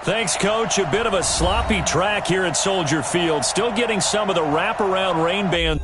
Thanks, Coach. A bit of a sloppy track here at Soldier Field. Still getting some of the wraparound rain bands.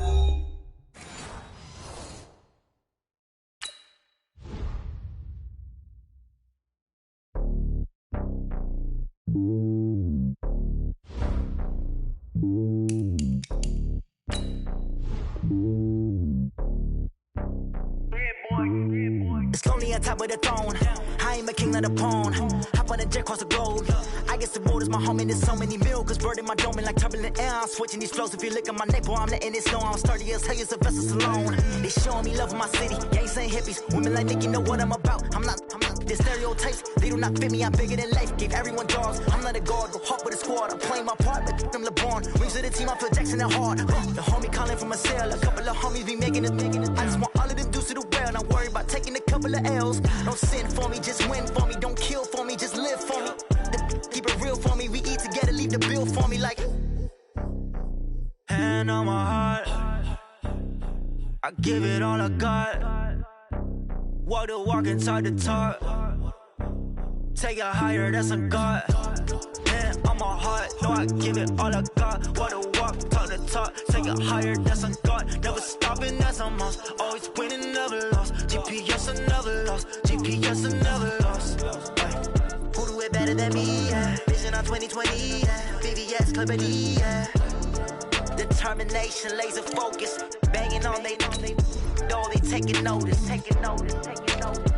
It's lonely on top of the throne. I ain't a king of the pawn. Hop on a jet across the globe. I guess the world is my home and there's so many milkers birding my dome like turbulent air. I'm switching these flows. If you look at my neck, boy, I'm letting it snow. I'm sturdy as hell as a vessel alone. They showing me love in my city. Gangs ain't hippies. Women like Nicki know what I'm about. I'm not the stereotypes. They do not fit me. I'm bigger than life. Gave everyone dogs. I'm not a guard. Go hard with a squad. I'm playing my part, but them LeBron. Rings to the team. I feel Jackson and hard. The homie calling from a cell. A couple of homies be making it. I just want all of them dudes to the well. Not worry about taking a couple of L's. Don't sin for me, just win for me. Don't kill for me, just live for me. Keep it real for me. We eat together, leave the bill for me like. Hand on my heart, I give it all I got. Walk the walk inside the talk. Take it higher, that's a God. Hand on my heart, no, I give it all I got. Walk the walk, talk the talk. Take it higher, that's a God. Never stopping, that's a must. Always winning, never lost. GPS, I never lost. GPS, I never lost. Who do it better than me? Yeah. Vision on 2020. Yeah. VVS, Clippity. Yeah. Determination, laser focus. Banging on they door, they taking notice. Taking notice, taking notice.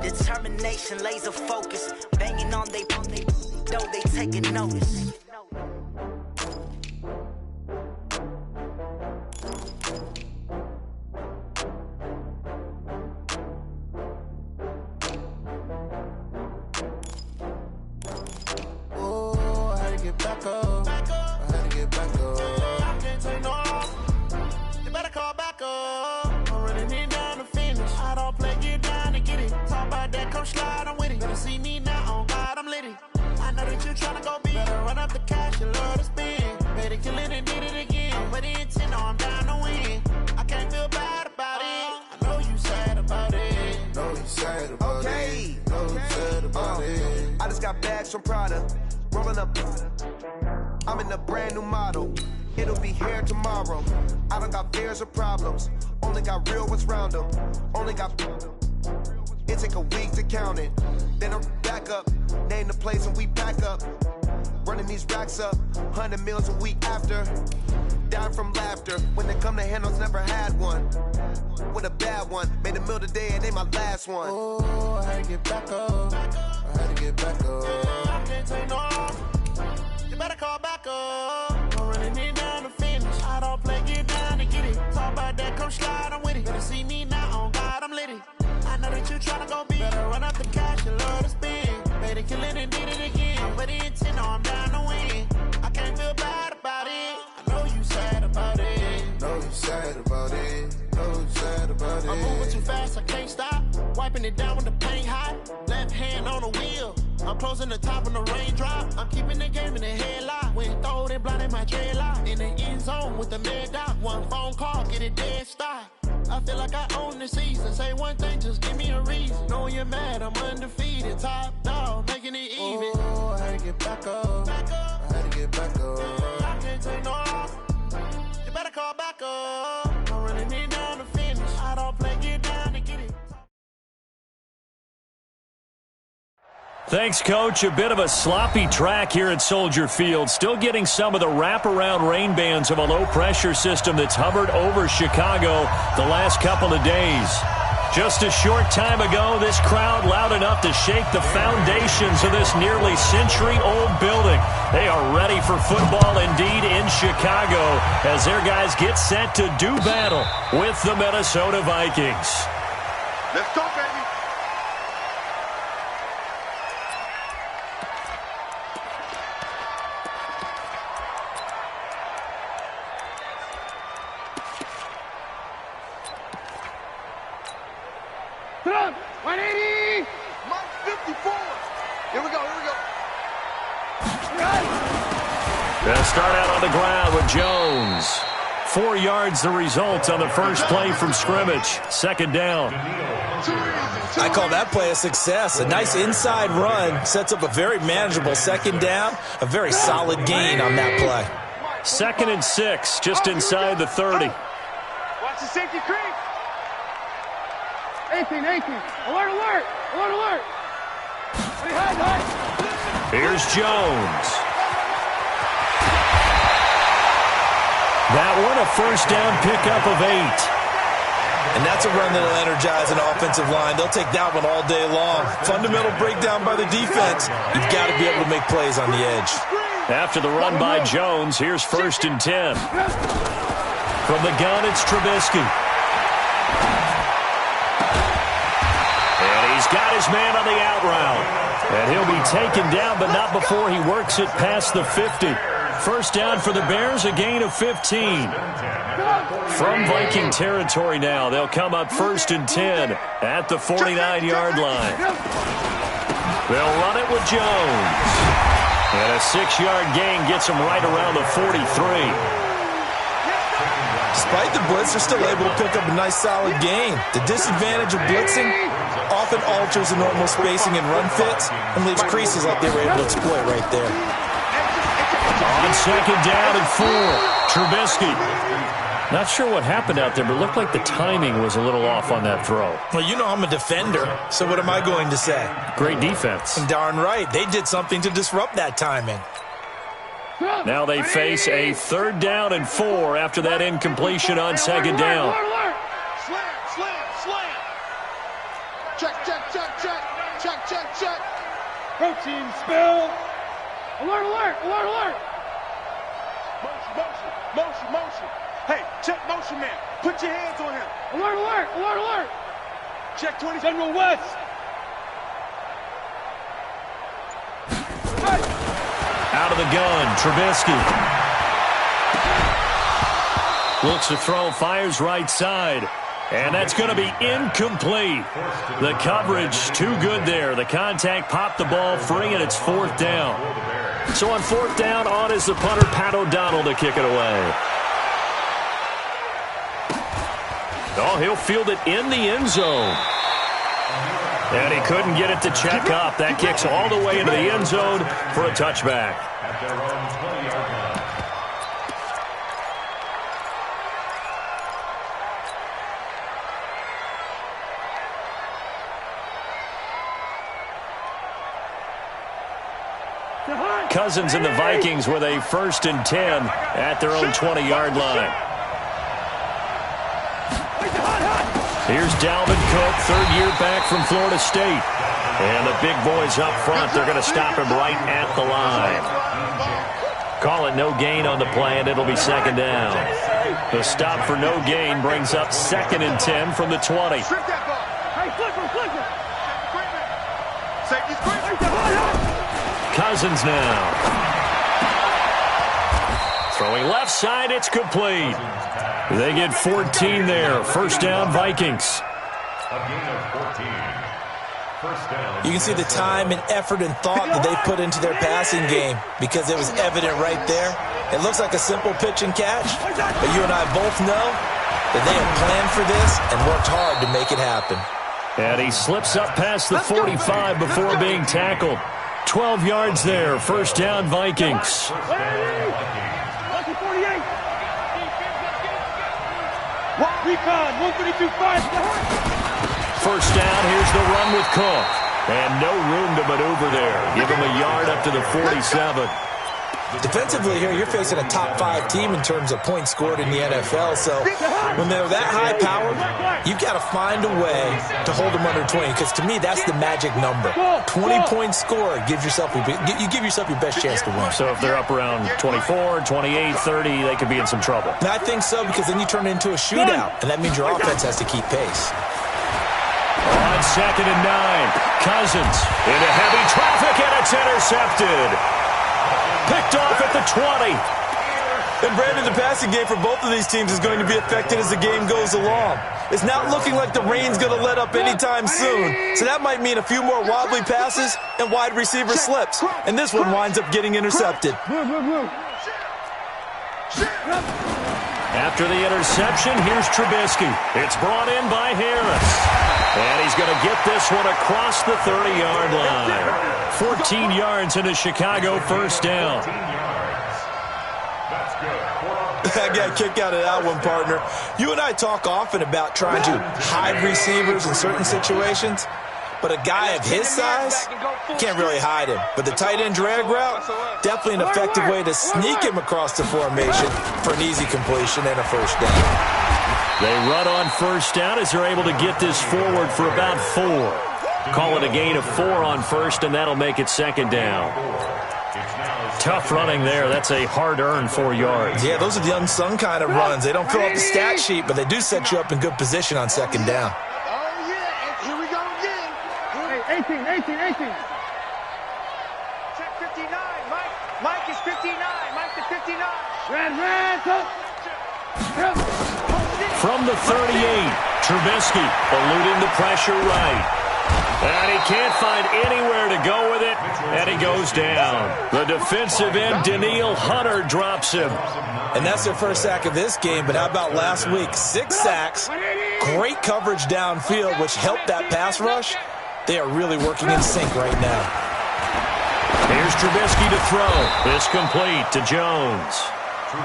Determination, laser focus. Banging on they door, they taking notice. Back up. I had to get back up. I can't take no off. You better call back up. I'm running it down to finish. I don't play, get down to get it. Talk about that, come slide, I'm with it. Better see me now, on God, I'm litty. I know that you tryna go big. Better run up the cash, you love to spend. Better kill it and did it again. But the intent, no, I'm down to win. I can't feel bad about it. I know you sad about it. Know you sad about it. Know you sad about it. I just got bags from Prada. Rolling up, I'm in a brand new model. It'll be here tomorrow. I don't got fears or problems. Only got real ones round them. Only got. It take a week to count it. Then I'm back up. Name the place and we pack up. Running these racks up. 100 meals a week after. Down from laughter. When they come to handles, never had one. With a bad one. Made a meal today and ain't my last one. Oh, I had to get back up. I had to get back up. I can't take no off. You better call back up. I'm running it down to finish. I don't play, get down to get it. Talk about that, come slide, I'm with it. Better see me now, on God, I'm litty. I know that you tryna go big. Better run up the cash, you love to spend. Better kill it and did it again. But the intent, no, I'm down to win. I can't feel bad about it. I know you sad about it. Know you sad about it. Know you sad about it. I'm moving too fast, I can't stop. Wiping it down with the paint hot. Left hand on the wheel. I'm closing the top when the raindrop. I'm keeping the game in the headlock. When throw it blind in my dreadlock. In the end zone with the mad dot. One phone call, get it dead stop. I feel like I own the season. Say one thing, just give me a reason. Knowing you're mad, I'm undefeated. Top dog, making it even. Oh, I had to get back up. I had to get back up. I can't take no off. You better call back up. I'm running it down to finish. I don't play, get down to get it. Thanks, Coach. A bit of a sloppy track here at Soldier Field. Still getting some of the wraparound rain bands of a low-pressure system that's hovered over Chicago the last couple of days. Just a short time ago, this crowd loud enough to shake the foundations of this nearly century-old building. They are ready for football indeed in Chicago as their guys get set to do battle with the Minnesota Vikings. Let's go, baby. Put on 180. Mike 54. Here we go. They'll start out on the ground with Jones. 4 yards the result on the first play from scrimmage. Second down. I call that play a success. A nice inside run sets up a very manageable second down. A very solid gain on that play. 2nd and 6, just inside the 30. Watch the safety creep. 18. Alert, alert. Alert, alert. Hey, hide. Here's Jones. That one a first down pickup of 8. And that's a run that will energize an offensive line. They'll take that one all day long. Fundamental breakdown by the defense. You've got to be able to make plays on the edge. After the run by Jones, here's 1st and 10. From the gun, it's Trubisky. And he's got his man on the out route. And he'll be taken down, but not before he works it past the 50. First down for the Bears, a gain of 15. From Viking territory now, they'll come up 1st and 10 at the 49-yard line. They'll run it with Jones. And a 6-yard gain gets him right around the 43. Despite the blitz, they're still able to pick up a nice solid gain. The disadvantage of blitzing often alters the normal spacing and run fits and leaves creases like they were able to exploit right there. On 2nd down and 4, Trubisky. Not sure what happened out there, but it looked like the timing was a little off on that throw. Well, you know I'm a defender, so what am I going to say? Great defense. Darn right. They did something to disrupt that timing. Now they face a 3rd down and 4 after that incompletion on 2nd down. Slam. Check. Protein spill. Alert. Motion. Hey, check motion man. Put your hands on him. Alert. Check 20. General West. Out of the gun, Trubisky. Looks to throw, fires right side. And that's going to be incomplete. The coverage too good there. The contact popped the ball free, and it's 4th down. So on 4th down, on is the punter, Pat O'Donnell, to kick it away. Oh, he'll field it in the end zone. And he couldn't get it to check up. That kicks all the way into the end zone for a touchback. Cousins and the Vikings with a 1st and 10 at their own 20-yard line. Here's Dalvin Cook, 3rd year back from Florida State. And the big boys up front, they're going to stop him right at the line. Call it no gain on the play, and it'll be 2nd down. The stop for no gain brings up 2nd and 10 from the 20. Cousins now. Throwing left side, it's complete. They get 14 there. First down, Vikings. You can see the time and effort and thought that they put into their passing game because it was evident right there. It looks like a simple pitch and catch, but you and I both know that they have planned for this and worked hard to make it happen. And he slips up past the 45 before being tackled. 12 yards there. First down, Vikings. First down, here's the run with Cook. And no room to maneuver there. Give him a yard up to the 47. Defensively here, you're facing a top-5 team in terms of points scored in the NFL. So when they're that high-powered, you've got to find a way to hold them under 20. Because to me, that's the magic number. 20-point score gives yourself your best chance to win. So if they're up around 24, 28, 30, they could be in some trouble. And I think so, because then you turn it into a shootout, and that means your offense has to keep pace. On 2nd and 9, Cousins into heavy traffic, and it's intercepted. Picked off at the 20. And Brandon, the passing game for both of these teams is going to be affected as the game goes along. It's not looking like the rain's going to let up anytime soon. So that might mean a few more wobbly passes and wide receiver slips. And this one winds up getting intercepted. After the interception, here's Trubisky. It's brought in by Harris. And he's going to get this one across the 30-yard line. 14 yards into Chicago, first down. I got a kick out of that one, partner. You and I talk often about trying to hide receivers in certain situations, but a guy of his size, you can't really hide him. But the tight end drag route, definitely an effective way to sneak him across the formation for an easy completion and a first down. They run on first down as they're able to get this forward for about 4. Call it a gain of 4 on first, and that'll make it second down. Tough running there. That's a hard-earned 4 yards. Yeah, those are the unsung kind of runs. They don't fill up the stat sheet, but they do set you up in good position on second down. Oh, yeah. Here we go again. Hey, 18. Check 59. Mike is 59. Mike to 59. From the 38, Trubisky eluding the pressure right. And he can't find anywhere to go with it, and he goes down. The defensive end, Danielle Hunter, drops him. And that's their first sack of this game, but how about last week? 6 sacks, great coverage downfield, which helped that pass rush. They are really working in sync right now. Here's Trubisky to throw. This complete to Jones.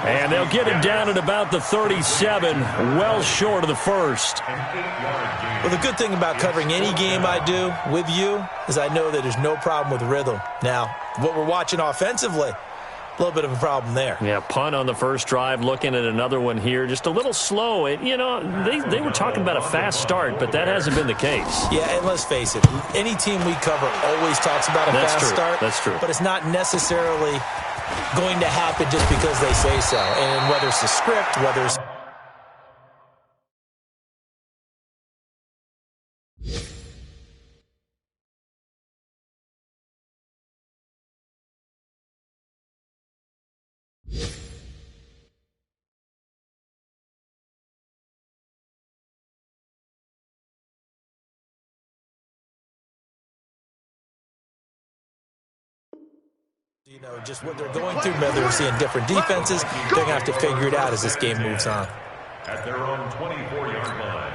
And they'll get him down at about the 37, well short of the first. Well, the good thing about covering any game I do with you is I know that there's no problem with rhythm. Now, what we're watching offensively, a little bit of a problem there. Yeah, punt on the first drive, looking at another one here. Just a little slow. You know, they were talking about a fast start, but that hasn't been the case. Yeah, and let's face it, any team we cover always talks about a fast start. That's true. But it's not necessarily going to happen just because they say so. And whether it's the script, whether it's... You know, just what they're going through, whether they're seeing different defenses, they're going to have to figure it out as this game moves on. At their own 24-yard line.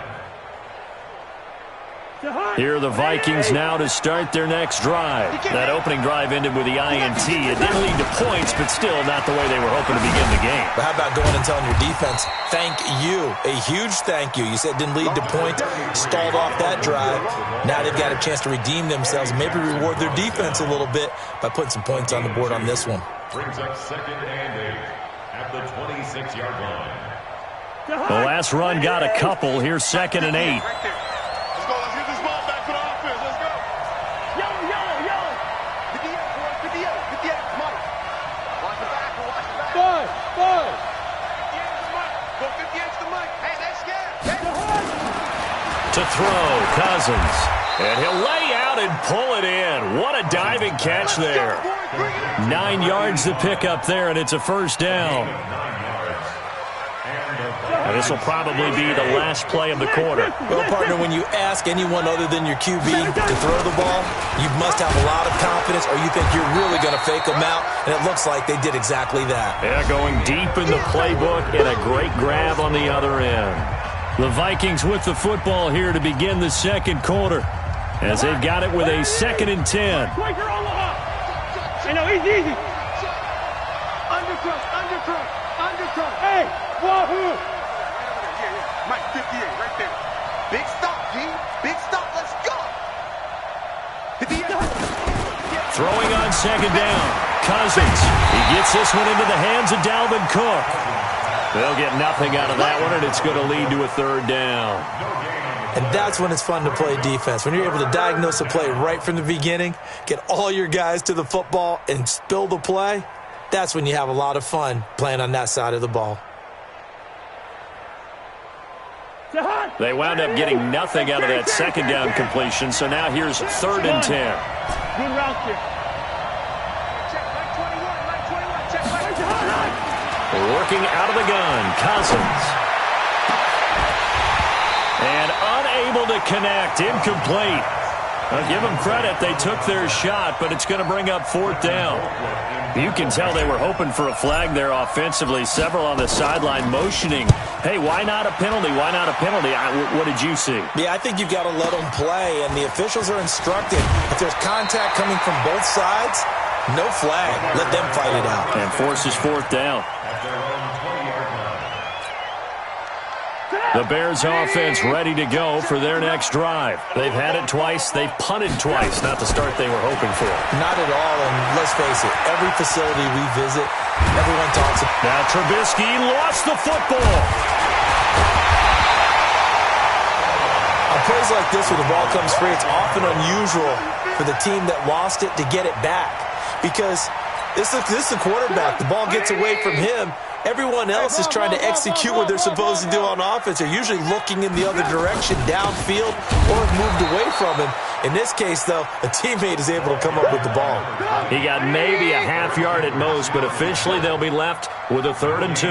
Here are the Vikings now to start their next drive. That opening drive ended with the INT. It didn't lead to points, but still not the way they were hoping to begin the game. But how about going and telling your defense, thank you, a huge thank you. You said it didn't lead to points, stalled off that drive. Now they've got a chance to redeem themselves and maybe reward their defense a little bit by putting some points on the board on this one. Brings up 2nd and 8 at the 26-yard line. The last run got a couple. Here's 2nd and 8. To throw, Cousins. And he'll lay out and pull it in. What a diving catch there. 9 yards to pick up there, and it's a first down. And this will probably be the last play of the quarter. Well, partner, when you ask anyone other than your QB to throw the ball, you must have a lot of confidence or you think you're really going to fake them out, and it looks like they did exactly that. Yeah, going deep in the playbook and a great grab on the other end. The Vikings with the football here to begin the second quarter as they've got it with a 2nd and 10. I know, easy. Undercross. Hey, wahoo! Mike, 58, right there. Big stop, G. Big stop, let's go! Throwing on 2nd down. Cousins. He gets this one into the hands of Dalvin Cook. They'll get nothing out of that one, and it's going to lead to a 3rd down. And that's when it's fun to play defense. When you're able to diagnose a play right from the beginning, get all your guys to the football, and spill the play, that's when you have a lot of fun playing on that side of the ball. They wound up getting nothing out of that 2nd down completion, so now here's 3rd and 10. Good route here. Working out of the gun, Cousins. And unable to connect, incomplete. Give them credit. They took their shot, but it's going to bring up 4th down. You can tell they were hoping for a flag there offensively. Several on the sideline motioning, hey, why not a penalty? Why not a penalty? What did you see? Yeah, I think you've got to let them play, and the officials are instructed. If there's contact coming from both sides, no flag. Let them fight it out. And forces 4th down. The Bears offense ready to go for their next drive. They've had it twice. They've punted twice. Not the start they were hoping for. Not at all, and let's face it, every facility we visit, everyone talks about. Now Trubisky lost the football. On plays like this where the ball comes free, it's often unusual for the team that lost it to get it back. Because this is the quarterback. The ball gets away from him. Everyone else is trying to execute what they're supposed to do on offense. They're usually looking in the other direction, downfield, or moved away from him. In this case, though, a teammate is able to come up with the ball. He got maybe a half yard at most, but officially they'll be left with a 3rd and 2.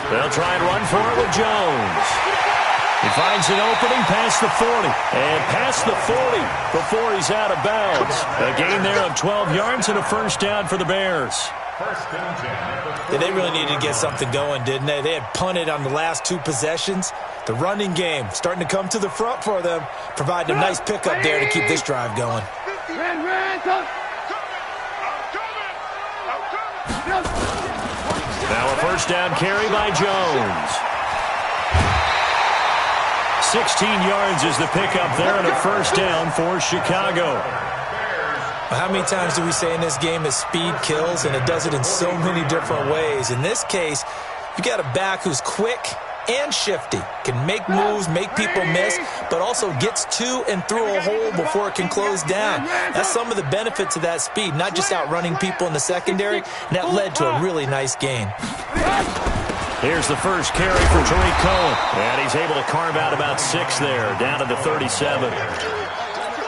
They'll try and run for it with Jones. He finds an opening past the 40, and past the 40 before he's out of bounds. A gain there of 12 yards and a 1st down for the Bears. Yeah, they really needed to get something going, didn't they? They had punted on the last 2 possessions. The running game starting to come to the front for them, providing a nice pickup there to keep this drive going. Now a 1st down carry by Jones. 16 yards is the pickup there and a 1st down for Chicago. How many times do we say in this game that speed kills, and it does it in so many different ways? In this case, you got a back who's quick and shifty, can make moves, make people miss, but also gets to and through a hole before it can close down. That's some of the benefits of that speed, not just outrunning people in the secondary, and that led to a really nice gain. Here's the first carry for Tariq Cohen, and he's able to carve out about 6 there, down to the 37.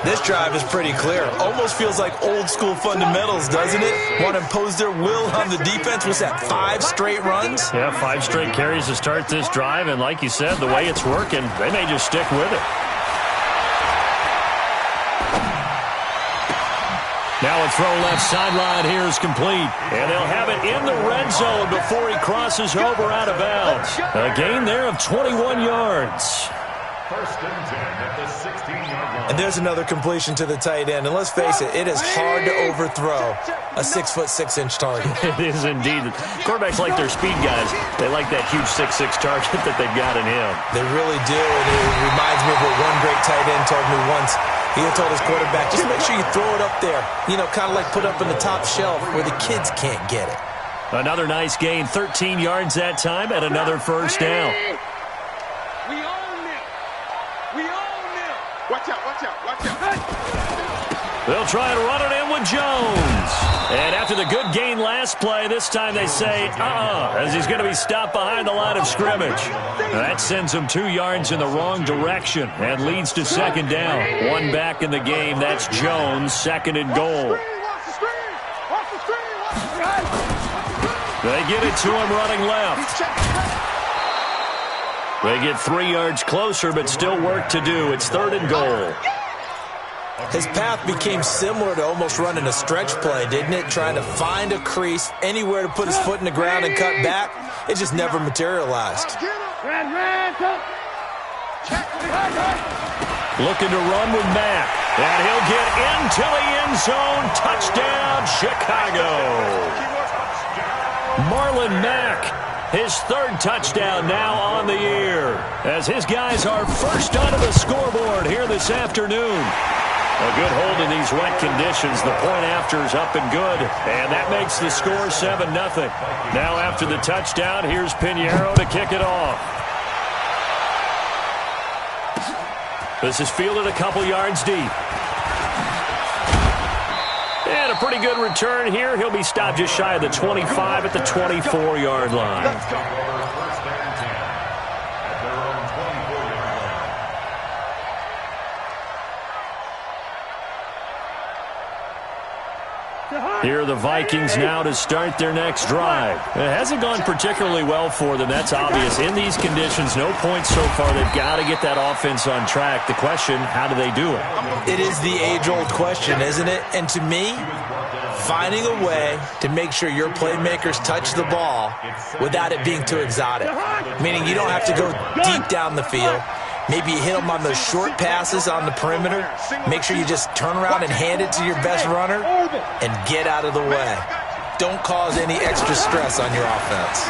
This drive is pretty clear. Almost feels like old-school fundamentals, doesn't it? Want to impose their will on the defense. What's that, 5 straight runs? Yeah, 5 straight carries to start this drive, and like you said, the way it's working, they may just stick with it. Now a throw left sideline here is complete, and they'll have it in the red zone before he crosses over out of bounds. A gain there of 21 yards. 1st and 10 at the 16-yard line. And there's another completion to the tight end. And let's face it, it is hard to overthrow a 6'6" target. It is indeed. Quarterbacks like their speed guys. They like that huge 6'6" target that they've got in him. They really do. And it reminds me of what one great tight end told me once. He had told his quarterback, just make sure you throw it up there. You know, kind of like put up in the top shelf where the kids can't get it. Another nice gain, 13 yards that time, and another 1st down. We own them. We own them. Watch out, watch out, watch out. They'll try and run it in with Jones. And after the good gain last play, this time they say, as he's going to be stopped behind the line of scrimmage. That sends him 2 yards in the wrong direction and leads to 2nd down. 1 back in the game. That's Jones, 2nd and goal. They get it to him running left. They get 3 yards closer, but still work to do. It's 3rd and goal. His path became similar to almost running a stretch play, didn't it? Trying to find a crease, anywhere to put his foot in the ground and cut back. It just never materialized. Looking to run with Mack. And he'll get into the end zone. Touchdown, Chicago. Marlon Mack, his 3rd touchdown now on the year, as his guys are first onto the scoreboard here this afternoon. A good hold in these wet conditions. The point after is up and good, and that makes the score 7-0. Now after the touchdown, here's Pinheiro to kick it off. This is fielded a couple yards deep. And a pretty good return here. He'll be stopped just shy of the 25 at the 24-yard line. Let's go. 1st and 10 at their own 24-yard line. Here are the Vikings now to start their next drive. It hasn't gone particularly well for them. That's obvious. In these conditions, no points so far. They've got to get that offense on track. The question, how do they do it? It is the age-old question, isn't it? And to me, finding a way to make sure your playmakers touch the ball without it being too exotic. Meaning you don't have to go deep down the field. Maybe you hit them on those short passes on the perimeter. Make sure you just turn around and hand it to your best runner and get out of the way. Don't cause any extra stress on your offense.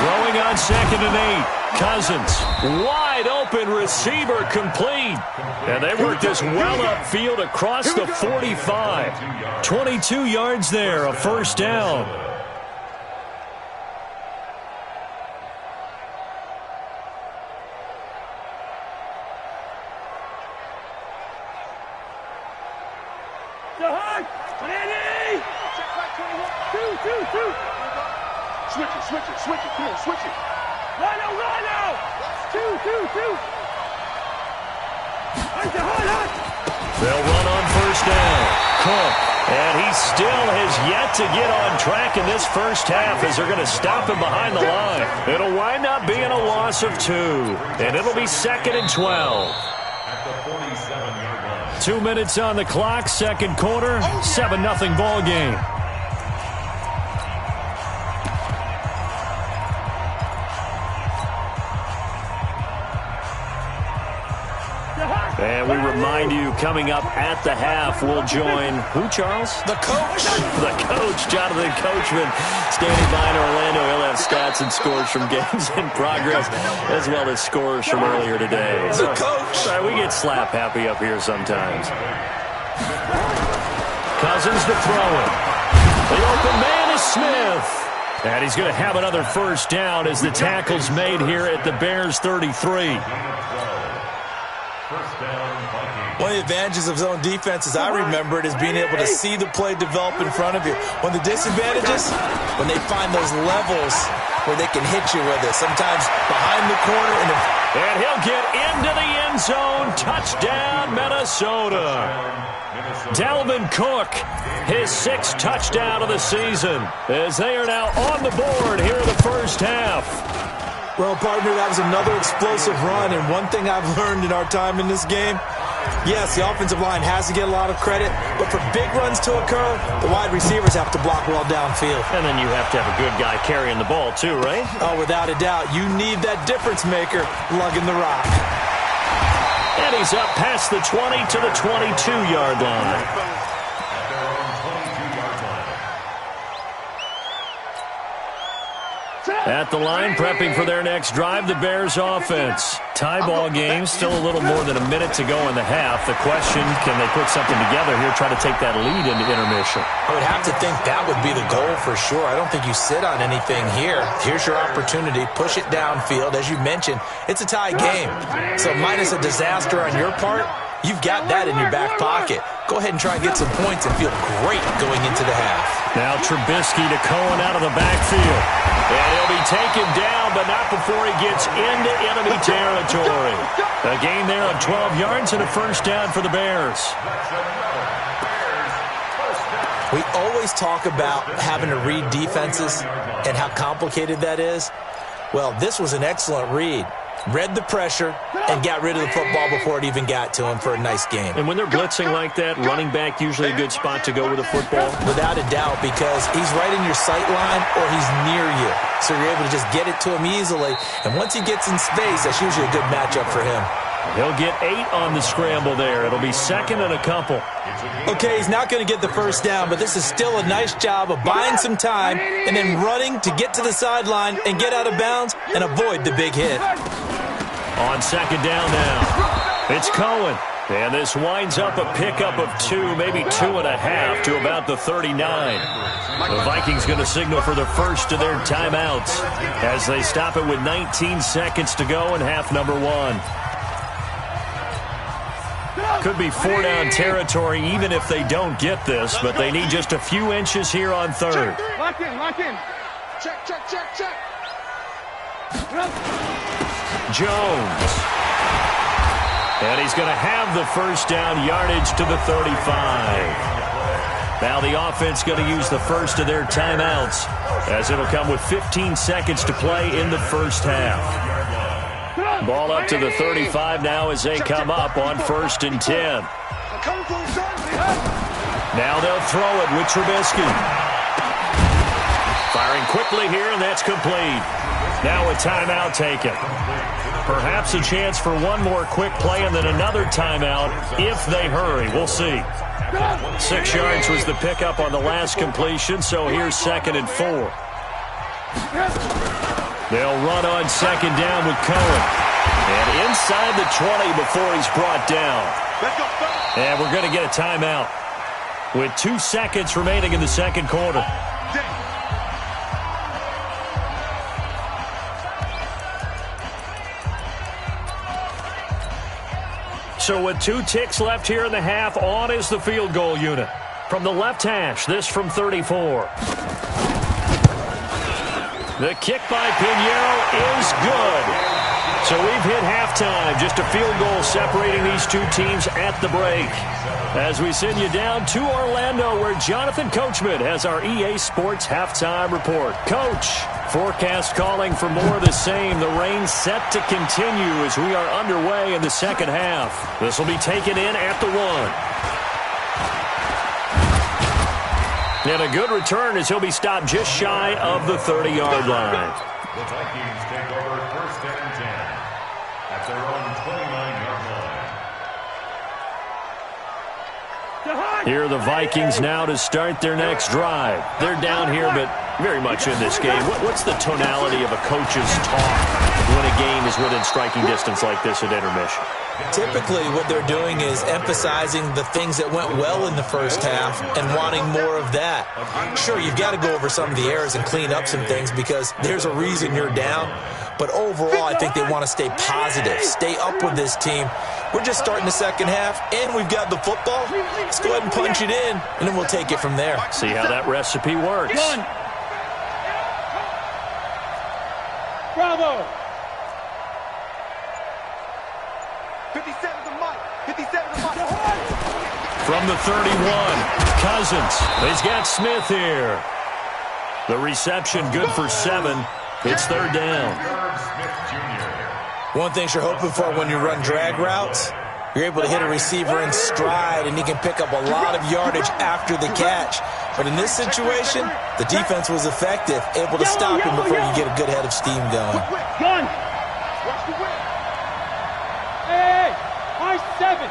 Throwing on 2nd and 8. Cousins, wide open receiver, complete. And they work this well upfield across the 45. 22 yards there, a first down. Switch it. Come on, switch it. Run out. 2. They'll run on first down. Cook. And he still has yet to get on track in this first half as they're going to stop him behind the line. It'll wind up being a loss of 2. And it'll be 2nd and 12. At the 47-yard line. 2 minutes on the clock, second quarter, 7-0 ball game. And we remind you, coming up at the half, we'll join who, Charles? The coach. The coach, Jonathan Coachman, standing by in Orlando. He'll have stats and scores from games in progress, as well as scores from earlier today. The coach. We get slap happy up here sometimes. Cousins to throw it. The open man is Smith. And he's going to have another first down as the tackle's made here at the Bears' 33. One of the advantages of zone defense, as I remember it, is being able to see the play develop in front of you. One of the disadvantages, when they find those levels where they can hit you with it, sometimes behind the corner. And he'll get into the end zone. Touchdown, Minnesota. Dalvin Cook, his 6th touchdown of the season, as they are now on the board here in the first half. Well, partner, that was another explosive run, and one thing I've learned in our time in this game, yes, the offensive line has to get a lot of credit, but for big runs to occur, the wide receivers have to block well downfield. And then you have to have a good guy carrying the ball too, right? Oh, without a doubt. You need that difference maker lugging the rock. And he's up past the 20 to the 22-yard line. At the line, prepping for their next drive, the Bears offense. Tie ball game, still a little more than a minute to go in the half. The question, can they put something together here, try to take that lead into intermission? I would have to think that would be the goal for sure. I don't think you sit on anything here. Here's your opportunity. Push it downfield. As you mentioned, it's a tie game. So minus a disaster on your part, you've got that in your back pocket. Go ahead and try and get some points and feel great going into the half. Now Trubisky to Cohen out of the backfield. And he'll be taken down, but not before he gets into enemy territory. A gain there of 12 yards and a first down for the Bears. We always talk about having to read defenses and how complicated that is. Well, this was an excellent read. Read the pressure and got rid of the football before it even got to him for a nice game. And when they're blitzing like that, running back usually a good spot to go with the football? Without a doubt, because he's right in your sight line or he's near you. So you're able to just get it to him easily. And once he gets in space, that's usually a good matchup for him. He'll get 8 on the scramble there. It'll be 2nd and a couple. Okay, he's not going to get the first down, but this is still a nice job of buying some time and then running to get to the sideline and get out of bounds and avoid the big hit. On 2nd down now, it's Cohen. And this winds up a pickup of 2, maybe 2.5 to about the 39. The Vikings going to signal for the first of their timeouts as they stop it with 19 seconds to go in half number 1. Could be 4-down territory even if they don't get this, but they need just a few inches here on 3rd. Lock in. Check. Jones. And he's going to have the first down, yardage to the 35. Now the offense going to use the first of their timeouts, as it'll come with 15 seconds to play in the first half. Ball up to the 35 now as they come up on 1st and 10. Now they'll throw it with Trubisky. Firing quickly here, and that's complete. Now a timeout taken. Perhaps a chance for one more quick play and then another timeout if they hurry. We'll see. 6 yards was the pickup on the last completion, so here's 2nd and 4. They'll run on 2nd down with Cohen. And inside the 20 before he's brought down. And we're going to get a timeout with 2 seconds remaining in the second quarter. So with 2 ticks left here in the half, on is the field goal unit. From the left hash, this from 34. The kick by Pinheiro is good. So we've hit halftime. Just a field goal separating these 2 teams at the break. As we send you down to Orlando, where Jonathan Coachman has our EA Sports halftime report. Coach, forecast calling for more of the same. The rain set to continue as we are underway in the second half. This will be taken in at the 1. And a good return as he'll be stopped just shy of the 30-yard line. The Vikings take over 1st and 10 at their own 29-yard line. Here are the Vikings now to start their next drive. They're down here, but very much in this game. What's the tonality of a coach's talk when a game is within striking distance like this at intermission? Typically, what they're doing is emphasizing the things that went well in the first half and wanting more of that. Sure, you've got to go over some of the errors and clean up some things because there's a reason you're down. But overall, I think they want to stay positive, stay up with this team. We're just starting the second half, and we've got the football. Let's go ahead and punch it in, and then we'll take it from there. See how that recipe works. Bravo! 57 to Mike. 57 to Mike. From the 31, Cousins. He's got Smith here. The reception good for 7. It's 3rd down. One thing you're hoping for when you run drag routes, you're able to hit a receiver in stride, and he can pick up a lot of yardage after the catch. But in this situation, the defense was effective, able to stop him before you get a good head of steam going. Gun! Hey, I-7!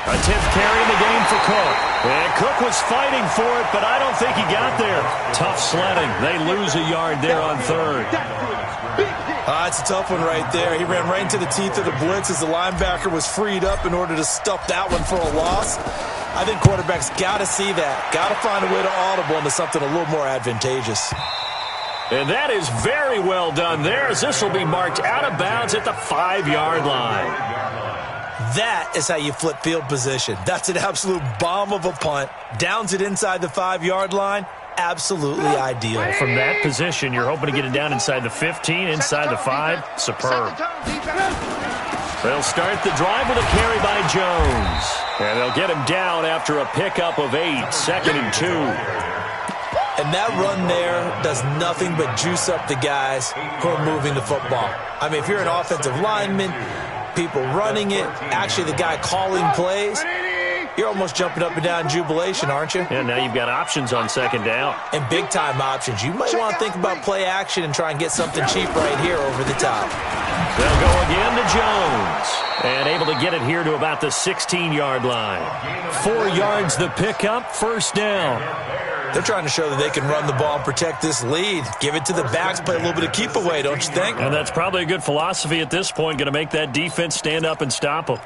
A 10th carry in the game for Cook. And Cook was fighting for it, but I don't think he got there. Tough sledding. They lose a yard there on 3rd. It's a tough one right there. He ran right into the teeth of the blitz as the linebacker was freed up in order to stuff that one for a loss. I think quarterbacks got to see that. Got to find a way to audible into something a little more advantageous. And that is very well done there, as this will be marked out of bounds at the 5-yard line. That is how you flip field position. That's an absolute bomb of a punt. Downs it inside the 5-yard line. Absolutely ideal. From that position, you're hoping to get it down inside the 15, inside the 5. Superb. They'll start the drive with a carry by Jones. And they'll get him down after a pickup of 8, 2nd and 2. And that run there does nothing but juice up the guys who are moving the football. I mean, if you're an offensive lineman, people running it, actually the guy calling plays, you're almost jumping up and down in jubilation, aren't you? Yeah, now you've got options on 2nd down. And big-time options. You might want to think about play action and try and get something cheap right here over the top. They'll go again to Jones. And able to get it here to about the 16-yard line. 4 yards the pickup, 1st down. They're trying to show that they can run the ball and protect this lead. Give it to the backs, play a little bit of keep away, don't you think? And that's probably a good philosophy at this point, going to make that defense stand up and stop them.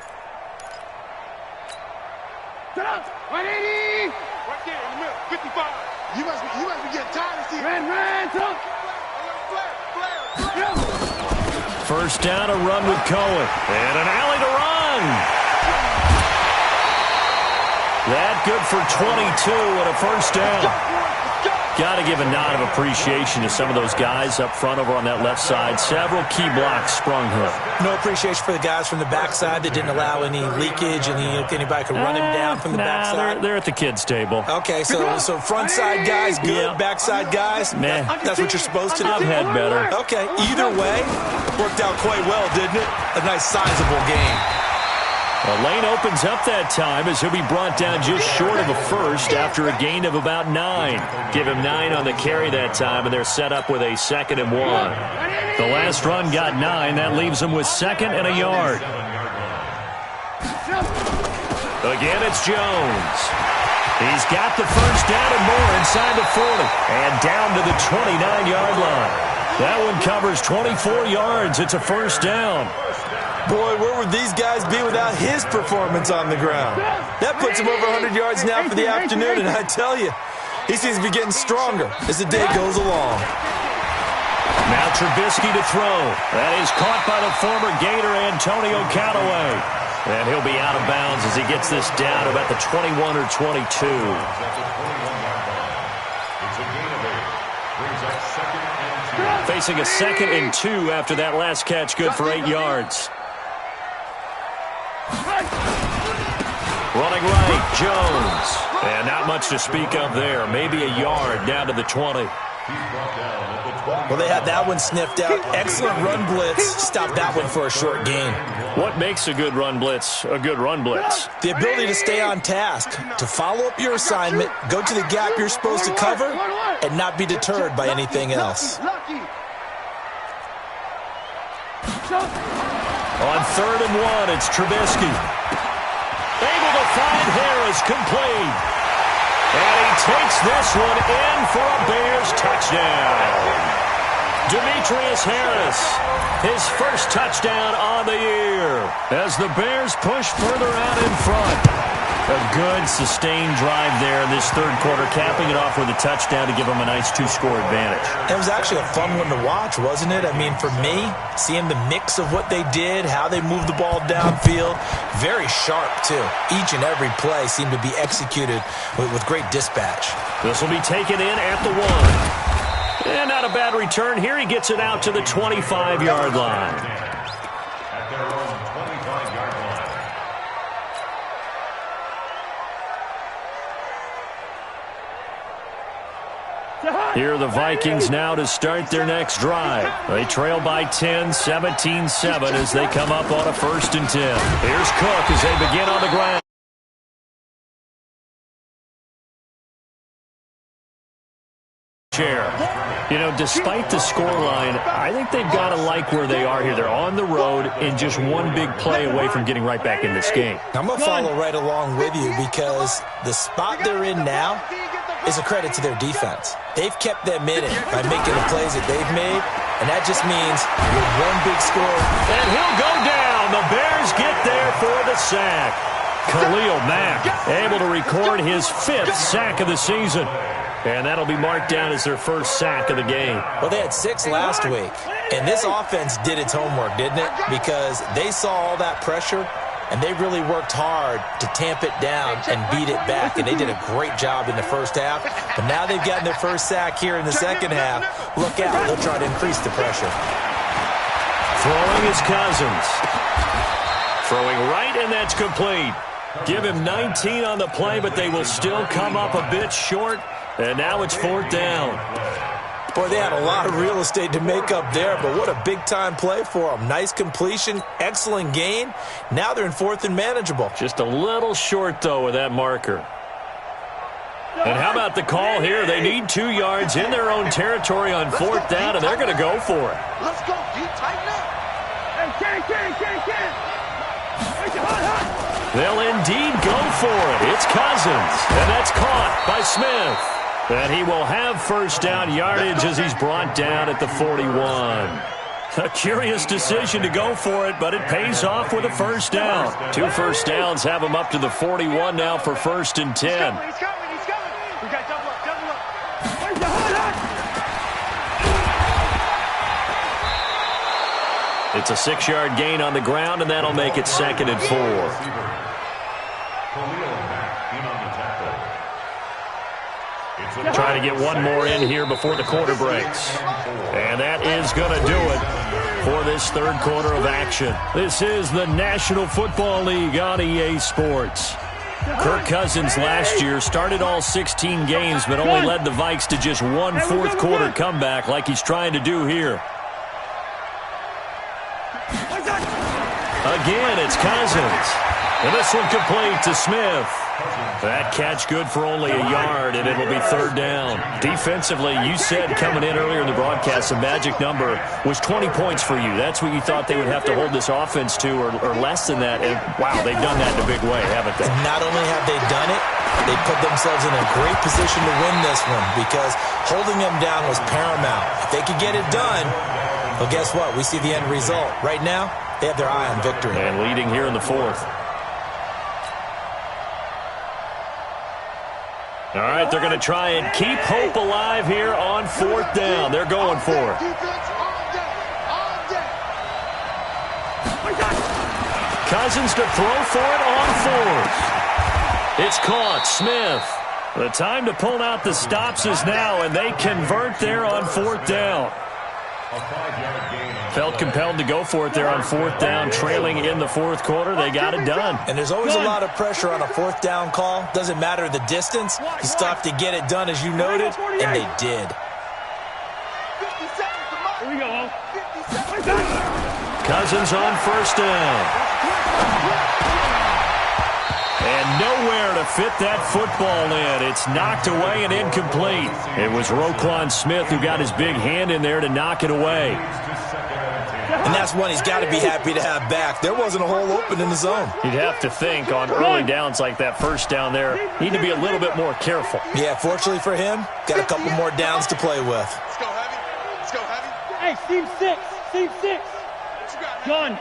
180! Right there in the middle, 55. You must be getting tired of seeing. Ran, talk. First down, a run with Cohen. And an alley to run. That good for 22 and a 1st down. Got to give a nod of appreciation to some of those guys up front over on that left side. Several key blocks sprung here. No appreciation for the guys from the backside that didn't allow any leakage and anybody could run him down from the backside. They're at the kids' table. Okay, so front side guys good, backside guys, man, that's what you're supposed to do. I've had better. Okay, either way, worked out quite well, didn't it? A nice sizable game. Well, Lane opens up that time as he'll be brought down just short of a first after a gain of about 9. Give him 9 on the carry that time, and they're set up with a 2nd and 1. The last run got 9. That leaves them with 2nd and a yard. Again, it's Jones. He's got the first down and more inside the 40 and down to the 29-yard line. That one covers 24 yards. It's a first down. Boy, where would these guys be without his performance on the ground? That puts him over 100 yards now for the afternoon, and I tell you, he seems to be getting stronger as the day goes along. Now Trubisky to throw. That is caught by the former Gator Antonio Callaway. And he'll be out of bounds as he gets this down about the 21 or 22. Facing a 2nd and 2 after that last catch, good for 8 yards. Running right, Jones. And not much to speak of there. Maybe a yard down to the 20. Well, they had that one sniffed out. Excellent run blitz. Stopped that one for a short gain. What makes a good run blitz a good run blitz? The ability to stay on task, to follow up your assignment, go to the gap you're supposed to cover, and not be deterred by anything else. On 3rd and 1, it's Trubisky. Able to find Harris, complete. And he takes this one in for a Bears touchdown. Demetrius Harris, his first touchdown on the year as the Bears push further out in front. A good, sustained drive there in this 3rd quarter, capping it off with a touchdown to give them a nice 2-score advantage. It was actually a fun one to watch, wasn't it? I mean, for me, seeing the mix of what they did, how they moved the ball downfield, very sharp, too. Each and every play seemed to be executed with great dispatch. This will be taken in at the 1. And not a bad return. Here he gets it out to the 25-yard line. At their own 25-yard line. Here are the Vikings now to start their next drive. They trail by 10, 17-7 as they come up on a 1st and 10. Here's Cook as they begin on the ground. You know, despite the scoreline, I think they've got to like where they are here. They're on the road and just one big play away from getting right back in this game. I'm going to follow right along with you because the spot they're in now is a credit to their defense. They've kept them in it by making the plays that they've made, and that just means with one big score. And he'll go down. The Bears get there for the sack. Khalil Mack able to record his 5th sack of the season. And that'll be marked down as their first sack of the game. Well, they had 6 last week, and this offense did its homework, didn't it? Because they saw all that pressure, and they really worked hard to tamp it down and beat it back, and they did a great job in the first half. But now they've gotten their first sack here in the second half. Look out. They'll try to increase the pressure. Throwing is Cousins. Throwing right, and that's complete. Give him 19 on the play, but they will still come up a bit short. And now it's 4th down. Boy, they had a lot of real estate to make up there, but what a big-time play for them. Nice completion, excellent gain. Now they're in 4th and manageable. Just a little short, though, with that marker. And how about the call here? They need 2 yards in their own territory on 4th down, and they're going to go for it. Let's go, D. Tighten up. They'll indeed go for it. It's Cousins, and that's caught by Smith. And he will have first down yardage as he's brought down at the 41. A curious decision to go for it, but it pays off with a first down. 2 first downs have him up to the 41 now for 1st and 10. He's coming. We got double up. It's a 6-yard gain on the ground, and that'll make it 2nd and 4. Trying to get one more in here before the quarter breaks. And that is going to do it for this third quarter of action. This is the National Football League on EA Sports. Kirk Cousins last year started all 16 games, but only led the Vikes to just one fourth quarter comeback like he's trying to do here. Again, it's Cousins. And this one complete to Smith. That catch good for only a yard, and it'll be third down. Defensively, you said coming in earlier in the broadcast, the magic number was 20 points for you. That's what you thought they would have to hold this offense to, or less than that. And, wow, they've done that in a big way, haven't they? Not only have they done it, they put themselves in a great position to win this one because holding them down was paramount. If they could get it done, well, guess what? We see the end result. Right now, they have their eye on victory. And leading here in the fourth. All right, they're going to try and keep hope alive here on fourth down. They're going for it. Cousins to throw for it on fourth. It's caught. Smith. The time to pull out the stops is now, and they convert there on fourth down. Felt compelled to go for it there on fourth down, trailing in the fourth quarter. They got it done. And there's always a lot of pressure on a fourth down call. Doesn't matter the distance. You still have to get it done, as you noted, and they did. Here we go. Cousins on first down. And nowhere to fit that football in. It's knocked away and incomplete. It was Roquan Smith who got his big hand in there to knock it away. And that's one he's got to be happy to have back. There wasn't a hole open in the zone. You'd have to think on early downs like that first down there, need to be a little bit more careful. Yeah, fortunately for him, got a couple more downs to play with. Let's go heavy. Let's go heavy. Hey, team six. Team six. What you got? Gun.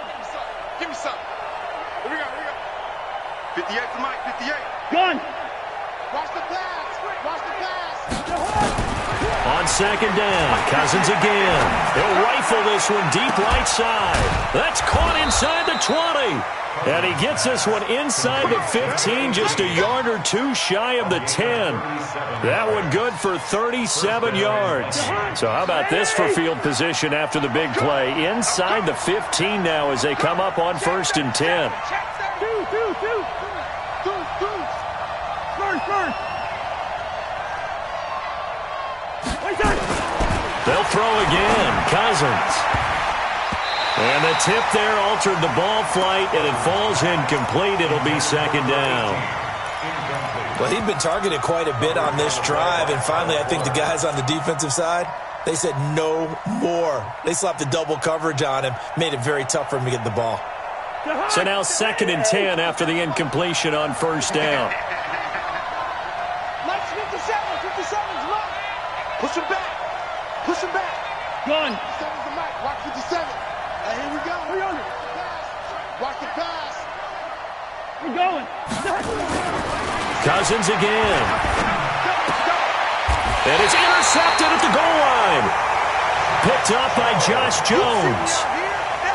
Give me something. Here we go. 58 for Mike. 58. Gun. Watch the pass. Watch the pass. On second down, Cousins again. He'll rifle this one deep right side. That's caught inside the 20. And he gets this one inside the 15, just a yard or two shy of the 10. That one good for 37 yards. So how about this for field position after the big play? Inside the 15 now as they come up on first and 10. They'll throw again. Cousins. And the tip there altered the ball flight, and it falls incomplete. It'll be second down. Well, he'd been targeted quite a bit on this drive, and finally I think the guys on the defensive side, they said no more. They slapped the double coverage on him, made it very tough for him to get the ball. So now second and 10 after the incompletion on first down. Mike's 57, come on. Push him back. Push him back. Gun. 57's the Mike. Watch 57. Here we go. 300. Watch the pass. We're going. Cousins again. And it's intercepted at the goal line. Picked up by Josh Jones.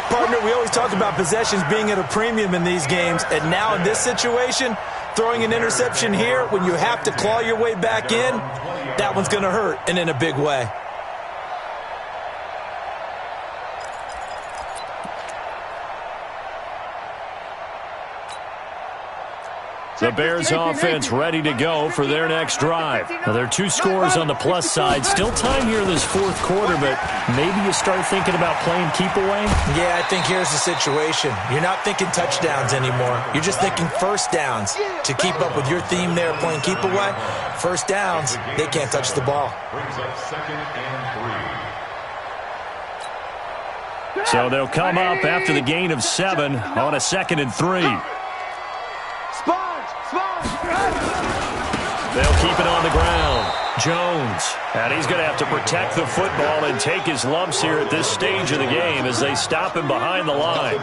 Partner, we always talk about possessions being at a premium in these games, and now in this situation, throwing an interception here when you have to claw your way back in, that one's going to hurt, and in a big way. The Bears offense ready to go for their next drive. Now, there are two scores on the plus side. Still time here in this fourth quarter, but maybe you start thinking about playing keep away? Yeah, I think here's the situation. You're not thinking touchdowns anymore. You're just thinking first downs. To keep up with your theme there, playing keep away, first downs, they can't touch the ball. Brings up second and 3. So they'll come up after the gain of 7 on a second and 3. They'll keep it on the ground. Jones. And he's going to have to protect the football and take his lumps here at this stage of the game as they stop him behind the line.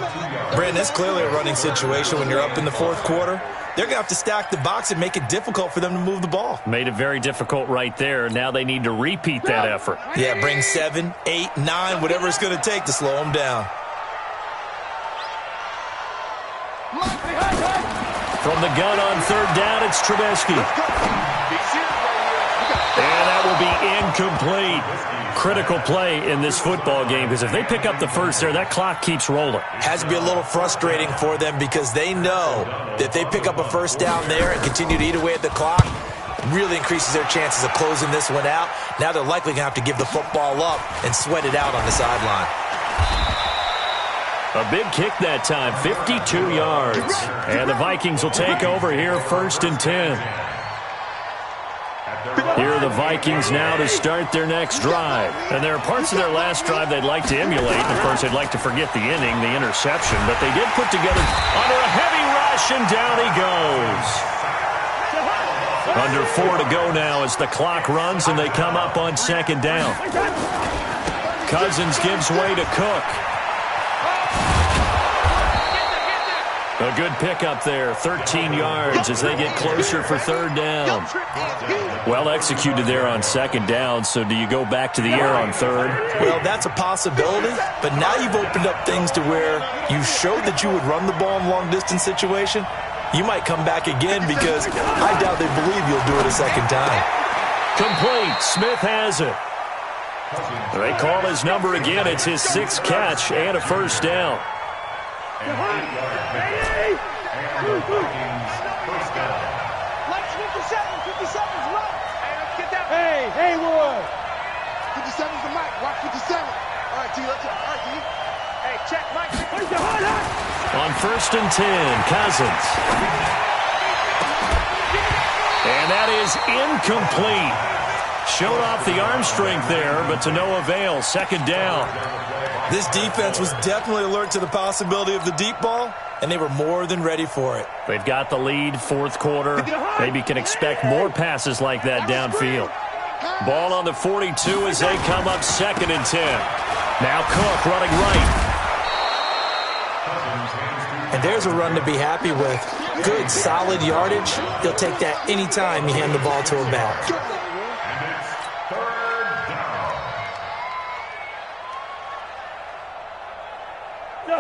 Brandon, that's clearly a running situation when you're up in the fourth quarter. They're going to have to stack the box and make it difficult for them to move the ball. Made it very difficult right there. Now they need to repeat that effort. Yeah, bring 7, 8, 9, whatever it's going to take to slow them down. From the gun on third down, it's Trubisky. Big series right here. We got And that will be incomplete. Critical play in this football game, because if they pick up the first there, that clock keeps rolling. Has to be a little frustrating for them because they know that if they pick up a first down there and continue to eat away at the clock, really increases their chances of closing this one out. Now they're likely going to have to give the football up and sweat it out on the sideline. A big kick that time, 52 yards. And the Vikings will take over here, 1st and 10. Here are the Vikings now to start their next drive. And there are parts of their last drive they'd like to emulate. Of course, they'd like to forget the inning, the interception. But they did put together under a heavy rush, and down he goes. Under 4 to go now as the clock runs, and they come up on 2nd down. Cousins gives way to Cook. A good pickup there, 13 yards as they get closer for 3rd down. Well executed there on 2nd down, so do you go back to the air on 3rd? Well, that's a possibility, but now you've opened up things to where you showed that you would run the ball in long-distance situation. You might come back again because I doubt they believe you'll do it a 2nd time. Complete. Smith has it. They call his number again. It's his 6th catch and a 1st down. Hey, Roy. 57's the mic. Watch 57. All right, T. Let's go. All right, T. Hey, check, Mike. On 1st and 10, Cousins. And that is incomplete. Showed off the arm strength there, but to no avail. 2nd down. This defense was definitely alert to the possibility of the deep ball, and they were more than ready for it. They've got the lead, 4th quarter. Maybe can expect more passes like that downfield. Ball on the 42 as they come up 2nd and 10. Now Cook running right. And there's a run to be happy with. Good, solid yardage. He'll take that anytime you hand the ball to him back.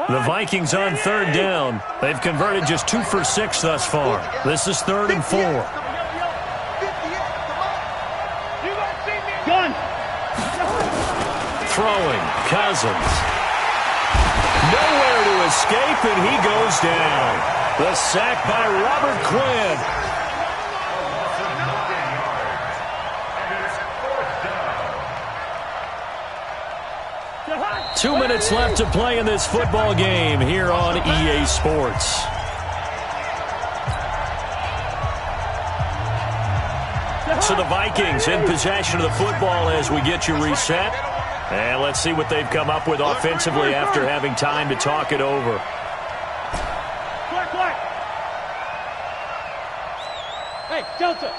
The Vikings on 3rd down. They've converted just 2 for 6 thus far. This is 3rd and 4. Gun. Throwing, Cousins. Nowhere to escape, and he goes down. The sack by Robert Quinn. 2 minutes left to play in this football game here on EA Sports. So the Vikings in possession of the football as we get you reset. And let's see what they've come up with offensively after having time to talk it over. Hey, Delta.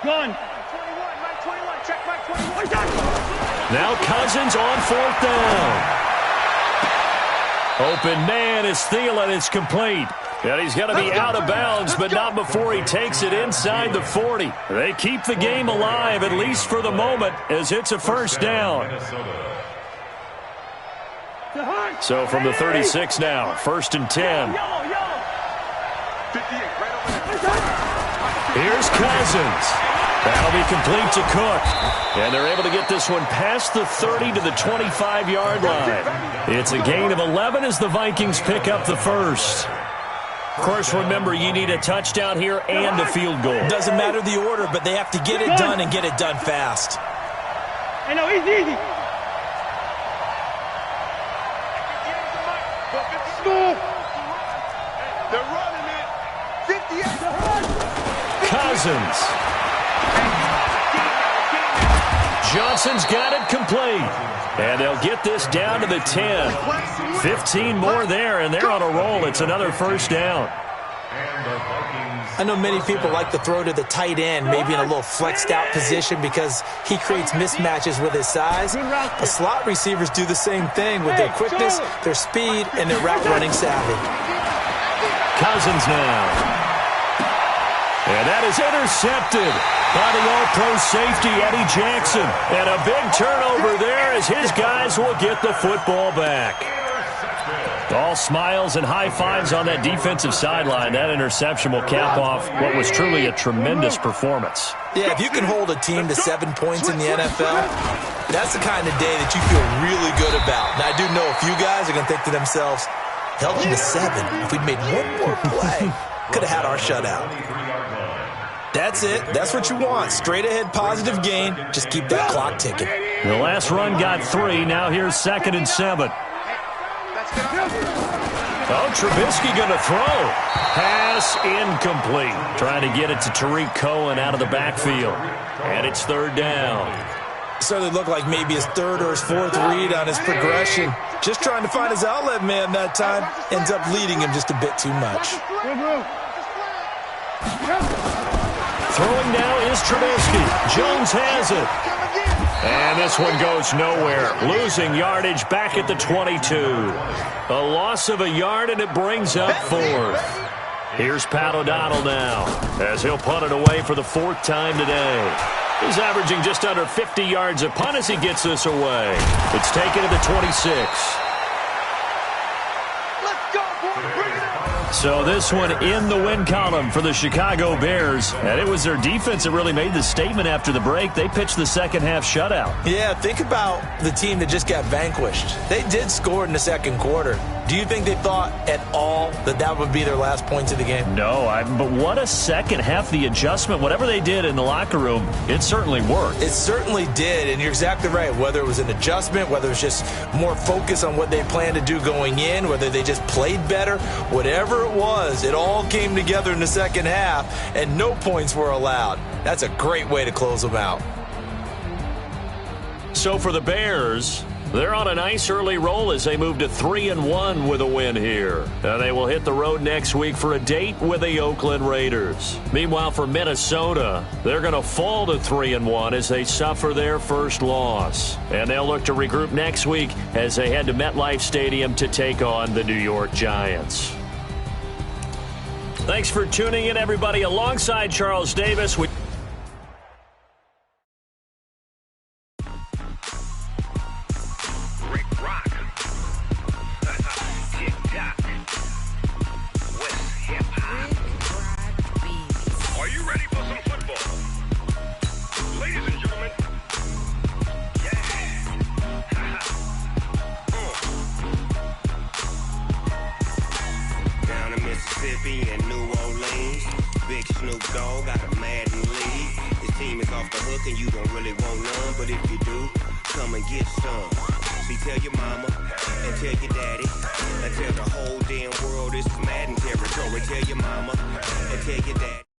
Gun. Mike 21. Check Mike 21. Now Cousins on 4th down. Open man is Thielen. It's complete. And he's going to be out of bounds, but not before he takes it inside the 40. They keep the game alive, at least for the moment, as it's a 1st down. So from the 36 now, 1st and 10. Here's Cousins. That'll be complete to Cook. And they're able to get this one past the 30 to the 25-yard line. It's a gain of 11 as the Vikings pick up the 1st. Of course, remember, you need a touchdown here and a field goal. Doesn't matter the order, but they have to get it done and get it done fast. Hey, no, easy. They're running it. 58. Cousins. Johnson's got it complete. And they'll get this down to the 10. 15 more there, and they're on a roll. It's another 1st down. I know many people like to throw to the tight end, maybe in a little flexed out position because he creates mismatches with his size. But slot receivers do the same thing with their quickness, their speed, and their route running savvy. Cousins now. And that is intercepted by the all-pro safety, Eddie Jackson. And a big turnover there as his guys will get the football back. All smiles and high fives on that defensive sideline. That interception will cap off what was truly a tremendous performance. Yeah, if you can hold a team to 7 points in the NFL, that's the kind of day that you feel really good about. Now, I do know a few guys are going to think to themselves, held them to 7. If we'd made one more play, could have had our shutout. That's it. That's what you want. Straight ahead positive gain. Just keep that clock ticking. The last run got 3. Now here's 2nd and 7. Oh, Trubisky going to throw. Pass incomplete. Trying to get it to Tariq Cohen out of the backfield. And it's 3rd down. Certainly looked like maybe his 3rd or his 4th read on his progression. Just trying to find his outlet man that time. Ends up leading him just a bit too much. Throwing now is Trubisky. Jones has it. And this one goes nowhere. Losing yardage back at the 22. A loss of a yard, and it brings up 4th. Here's Pat O'Donnell now, as he'll punt it away for the 4th time today. He's averaging just under 50 yards a punt as he gets this away. It's taken to the 26. So this one in the win column for the Chicago Bears. And it was their defense that really made the statement after the break. They pitched the second half shutout. Yeah, think about the team that just got vanquished. They did score in the 2nd quarter. Do you think they thought at all that that would be their last points of the game? No, but what a second half. The adjustment, whatever they did in the locker room, it certainly worked. It certainly did, and you're exactly right. Whether it was an adjustment, whether it was just more focus on what they planned to do going in, whether they just played better, whatever it was, it all came together in the second half, and no points were allowed. That's a great way to close them out. So for the Bears, they're on a nice early roll as they move to 3-1 with a win here. And they will hit the road next week for a date with the Oakland Raiders. Meanwhile, for Minnesota, they're going to fall to 3-1 as they suffer their first loss. And they'll look to regroup next week as they head to MetLife Stadium to take on the New York Giants. Thanks for tuning in, everybody. Alongside Charles Davis, and New Orleans, Big Snoop Dogg got a Madden league. His team is off the hook and you don't really want none, but if you do, come and get some. See, tell your mama and tell your daddy and tell the whole damn world this is Madden territory. Tell your mama and tell your daddy.